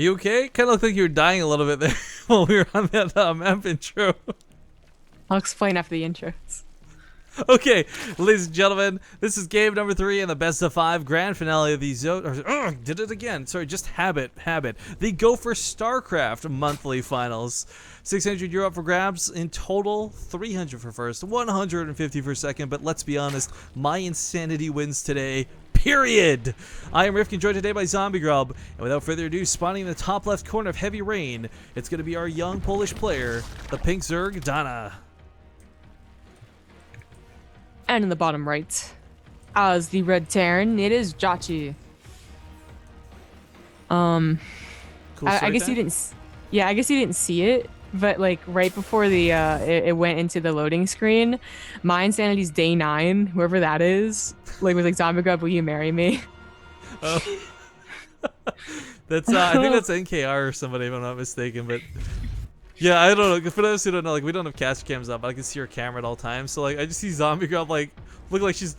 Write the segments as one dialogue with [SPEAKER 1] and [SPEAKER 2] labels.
[SPEAKER 1] Are you okay? Kind of looked like you were dying a little bit there while we were on that map intro.
[SPEAKER 2] I'll explain after the intros.
[SPEAKER 1] Okay, ladies and gentlemen, this is game number 3 in the best of 5 grand finale of the did it again. Sorry, just habit. The Go for StarCraft monthly finals. 600 euro up for grabs in total, 300 for first, 150 for second. But let's be honest, my insanity wins today. Period. I am Rifkin, joined today by Zombie Grub, and without further ado, spawning in the top left corner of Heavy Rain, it's going to be our young Polish player, the Pink Zerg, Dana.
[SPEAKER 2] And in the bottom right, as the red Terran, it is Jjakji.
[SPEAKER 1] Cool
[SPEAKER 2] I guess you didn't. Yeah, I guess you didn't see it, but like right before the it went into the loading screen, my insanity's day 9. Whoever that is, like was like, Zombie Grub, will you marry me?
[SPEAKER 1] Oh. That's I think that's NKR or somebody, if I'm not mistaken, but. Yeah, I don't know. For those who don't know, like, we don't have catch cams up, but I can see her camera at all times. So, like, I just see Zombie Girl, like, look like she's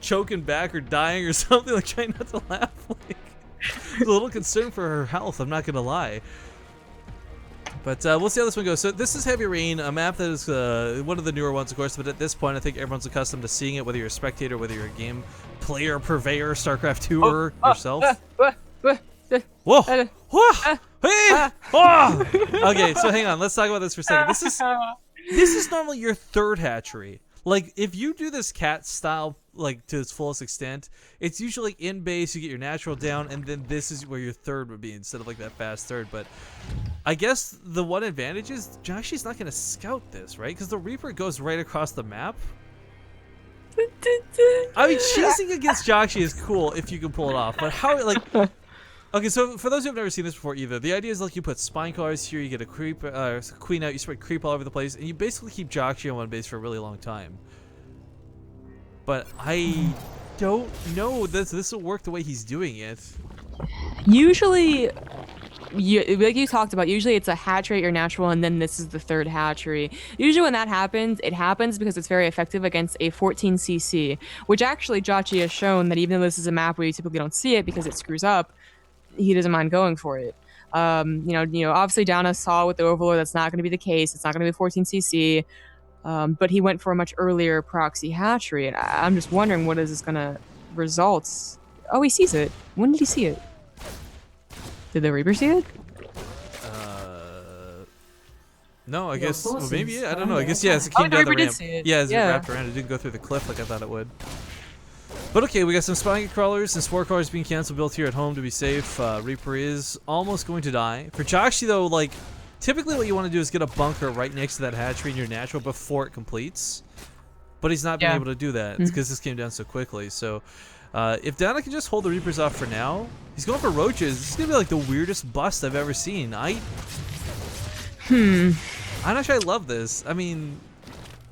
[SPEAKER 1] choking back or dying or something, like, trying not to laugh. Like, a little concerned for her health, I'm not going to lie. But we'll see how this one goes. So, this is Heavy Rain, a map that is one of the newer ones, of course, but at this point, I think everyone's accustomed to seeing it, whether you're a spectator, whether you're a game player, purveyor, StarCraft 2er yourself. Whoa! Whoa! Hey! Oh! Okay, so hang on. Let's talk about this for a second. This is normally your third hatchery. Like, if you do this cat style, like, to its fullest extent, it's usually in base, you get your natural down, and then this is where your third would be instead of, like, that fast third. But I guess the one advantage is Jjakji's not going to scout this, right? Because the Reaper goes right across the map. I mean, cheesing against Jjakji is cool if you can pull it off, but how, like... Okay, so for those who have never seen this before either, the idea is like you put spine collars here, you get a creep, queen out, you spread creep all over the place, and you basically keep Jjakji on one base for a really long time. But I don't know this will work the way he's doing it.
[SPEAKER 2] Usually, like you talked about, usually it's a hatchery or natural, and then this is the third hatchery. Usually when that happens, it happens because it's very effective against a 14cc, which actually Jjakji has shown that even though this is a map where you typically don't see it because it screws up, he doesn't mind going for it. You know, obviously Dana saw with the Overlord that's not going to be the case. It's not going to be 14cc, but he went for a much earlier proxy hatchery, and I'm just wondering what is this going to result. Oh, he sees it. When did he see it? Did the Reaper see it?
[SPEAKER 1] No, I guess, well, maybe, I don't know. I guess, yeah, as it came down the ramp. Yeah, as it wrapped around, it didn't go through the cliff like I thought it would. But okay, we got some spawning crawlers and spore crawlers being canceled, built here at home to be safe. Reaper is almost going to die. For Jjakji though, like, typically what you want to do is get a bunker right next to that hatchery in your natural before it completes. But he's not being able to do that because this came down so quickly. So if Dana can just hold the Reapers off for now, he's going for roaches. This is going to be like the weirdest bust I've ever seen. I'm not sure I love this. I mean...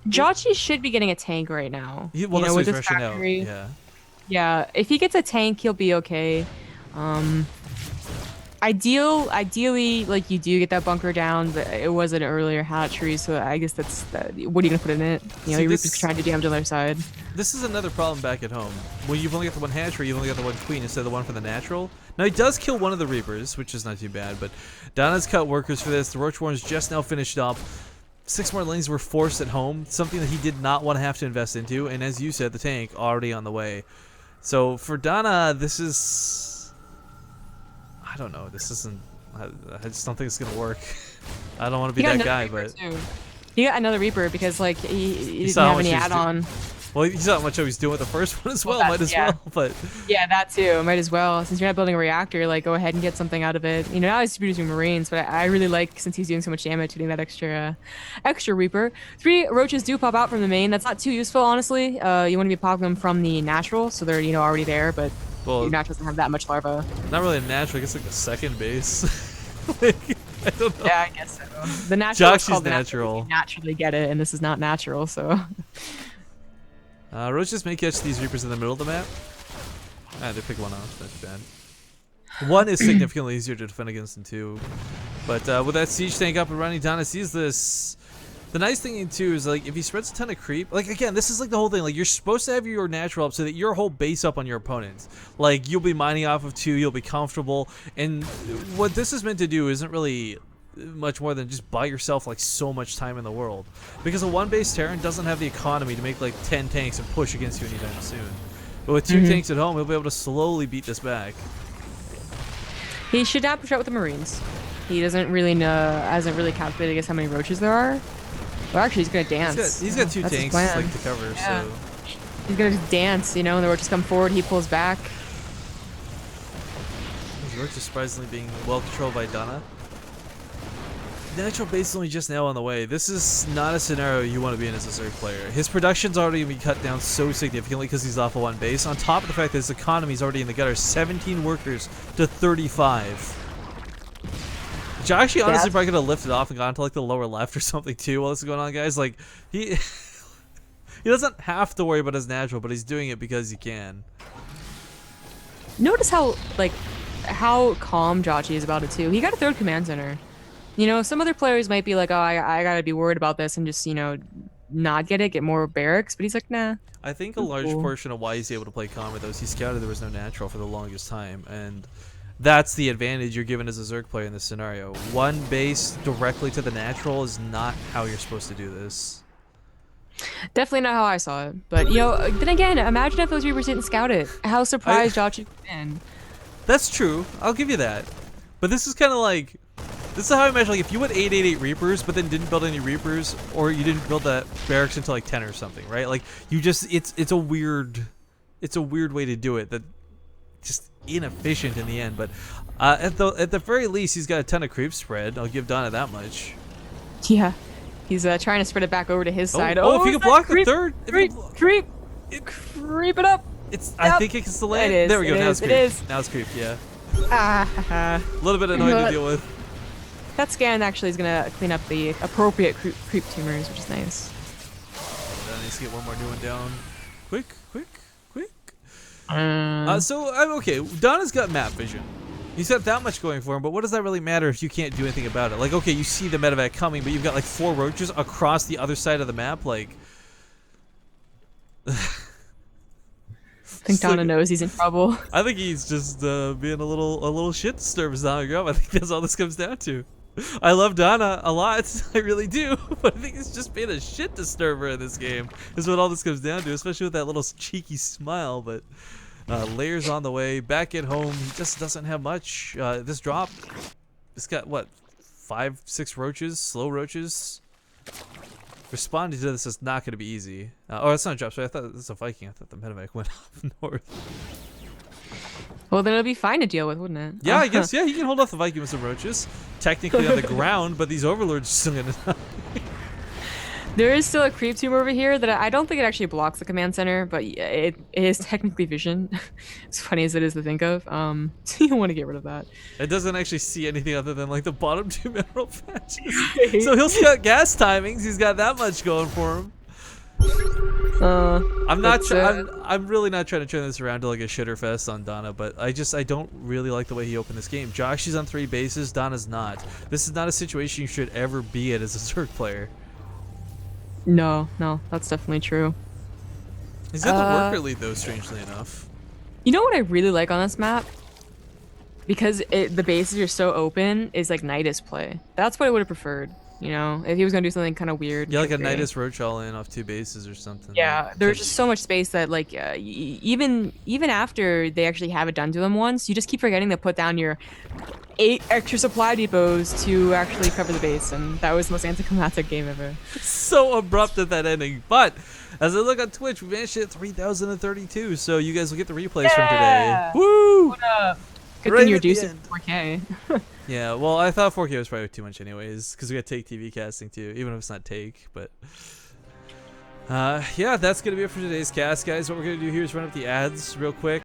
[SPEAKER 2] Jjakji should be getting a tank right now.
[SPEAKER 1] Well,
[SPEAKER 2] you
[SPEAKER 1] that's
[SPEAKER 2] know,
[SPEAKER 1] what
[SPEAKER 2] with
[SPEAKER 1] he's
[SPEAKER 2] this
[SPEAKER 1] rushing
[SPEAKER 2] factory.
[SPEAKER 1] out. Yeah.
[SPEAKER 2] Yeah, if he gets a tank, he'll be okay. Ideally, like, you do get that bunker down, but it was an earlier hatchery, so I guess that's what are you gonna put in it? You know, your Reaper's trying to damage on the other side.
[SPEAKER 1] This is another problem back at home. When you've only got the one hatchery, you've only got the one queen instead of the one for the natural. Now he does kill one of the Reapers, which is not too bad, but Dana's cut workers for this. The Roach Warren's just now finished up. 6 more lanes were forced at home, something that he did not want to have to invest into, and as you said, the tank already on the way. So for Dana, this is... I don't know, this isn't... I just don't think it's going to work. I don't want to be that guy, but...
[SPEAKER 2] He got another Reaper because, like, he didn't have any add-on.
[SPEAKER 1] Well, you saw how much I was doing with the first one as well, might as well, but...
[SPEAKER 2] Yeah, that too, might as well. Since you're not building a reactor, like, go ahead and get something out of it. You know, now he's producing Marines, but I really like, since he's doing so much damage, getting that extra Reaper. 3 roaches do pop out from the main. That's not too useful, honestly. You want to be popping them from the natural, so they're, you know, already there, but your natural doesn't have that much larva.
[SPEAKER 1] Not really a natural, I guess like the second base. Like, I don't know.
[SPEAKER 2] Yeah, I guess so. The natural is called
[SPEAKER 1] natural.
[SPEAKER 2] You naturally get it, and this is not natural, so...
[SPEAKER 1] Roaches may catch these Reapers in the middle of the map. They pick one off. That's bad. One is significantly easier to defend against than 2. But with that siege tank up and running, Dana sees this. The nice thing too is like if he spreads a ton of creep, like again, this is like the whole thing. Like you're supposed to have your natural up so that your whole base up on your opponent. Like you'll be mining off of 2, you'll be comfortable, and what this is meant to do isn't really much more than just buy yourself like so much time in the world, because a 1-base Terran doesn't have the economy to make like 10 tanks and push against you anytime soon. But with 2 tanks at home, he'll be able to slowly beat this back.
[SPEAKER 2] He should not push out with the Marines. He doesn't really know, hasn't really calculated, I guess, how many roaches there are. Well, actually, he's gonna dance.
[SPEAKER 1] He's got 2 tanks like to cover,
[SPEAKER 2] yeah.
[SPEAKER 1] so
[SPEAKER 2] he's gonna just dance, you know. And the roaches come forward, he pulls back.
[SPEAKER 1] His roach is surprisingly being well controlled by Donna. The natural base is only just now on the way. This is not a scenario you want to be in as a Zerg player. His production's already going to be cut down so significantly because he's off of 1 base. On top of the fact that his economy's already in the gutter, 17 workers to 35. Jjakji honestly probably could have lifted off and gone to like the lower left or something too while this is going on, guys. Like he doesn't have to worry about his natural, but he's doing it because he can.
[SPEAKER 2] Notice how calm Jjakji is about it too. He got a 3rd command center. You know, some other players might be like, oh, I gotta be worried about this and just, you know, not get more barracks. But he's like, nah.
[SPEAKER 1] I think a large portion of why he's able to play calm with those, he scouted there was no natural for the longest time, and that's the advantage you're given as a Zerg player in this scenario. 1 base directly to the natural is not how you're supposed to do this.
[SPEAKER 2] Definitely not how I saw it. But, you know, then again, imagine if those Reapers didn't scout it. How surprised Jjakji would have been.
[SPEAKER 1] That's true. I'll give you that. But this is kind of like... This is how I imagine, like, if you went 888 Reapers, but then didn't build any Reapers, or you didn't build that barracks until like 10 or something, right? Like, you just, it's a weird way to do it that just inefficient in the end. But at the very least, he's got a ton of creep spread. I'll give Donna that much.
[SPEAKER 2] Yeah, he's trying to spread it back over to his side.
[SPEAKER 1] Oh, if he could block the 3rd,
[SPEAKER 2] creep it up.
[SPEAKER 1] I think it can still land. There we go. Now it's creep. Now it's creep. Yeah. A little bit annoying to deal with.
[SPEAKER 2] That scan actually is gonna clean up the appropriate creep tumors, which is nice.
[SPEAKER 1] I need to get one more new one down. Quick. So I'm okay. Donna's got map vision. He's got that much going for him, but what does that really matter if you can't do anything about it? Like, okay, you see the medevac coming, but you've got like 4 roaches across the other side of the map. Like,
[SPEAKER 2] I think Donna knows he's in trouble.
[SPEAKER 1] I think he's just being a little shit disturber zombie girl. I think that's all this comes down to. I love Donna a lot, I really do, but I think it's just being a shit disturber in this game is what all this comes down to, especially with that little cheeky smile. But layers on the way, back at home, he just doesn't have much. This drop, it's got what, 5-6 roaches, slow roaches. Responding to this is not going to be easy. Oh, it's not a drop, sorry, I thought it was a Viking. I thought the medevac went up north.
[SPEAKER 2] Well, then it'll be fine to deal with, wouldn't it?
[SPEAKER 1] Yeah, I guess, yeah, he can hold off the Viking with some roaches. Technically on the ground, but these overlords are still going to die.
[SPEAKER 2] There is still a creep tumor over here that I don't think it actually blocks the command center, but it is technically vision. As funny as it is to think of. So you want to get rid of that.
[SPEAKER 1] It doesn't actually see anything other than like the bottom 2 mineral patches. So he'll scout gas timings. He's got that much going for him. I'm really not trying to turn this around to like a shitter fest on Donna, but I don't really like the way he opened this game. Jjakji's on 3 bases, Donna's not. This is not a situation you should ever be in as a Zerg player.
[SPEAKER 2] No, that's definitely true.
[SPEAKER 1] He's got the worker lead though, strangely enough.
[SPEAKER 2] You know what I really like on this map? Because the bases are so open, is like Nidus play. That's what I would have preferred. You know, if he was gonna do something kind of weird.
[SPEAKER 1] Yeah, like a Nidus roach all in off 2 bases or something.
[SPEAKER 2] Yeah, there's just so much space that like even after they actually have it done to them once, you just keep forgetting to put down your 8 extra supply depots to actually cover the base, and that was the most anticlimactic game ever.
[SPEAKER 1] So abrupt at that ending, but as I look on Twitch, we managed to hit 3,032, so you guys will get the replays from today. Woo!
[SPEAKER 2] What up? Good thing you're reducing 4K.
[SPEAKER 1] Yeah, well, I thought 4K was probably too much anyways, because we got Take TV casting too, even if it's not Take, but... yeah, that's going to be it for today's cast, guys. What we're going to do here is run up the ads real quick.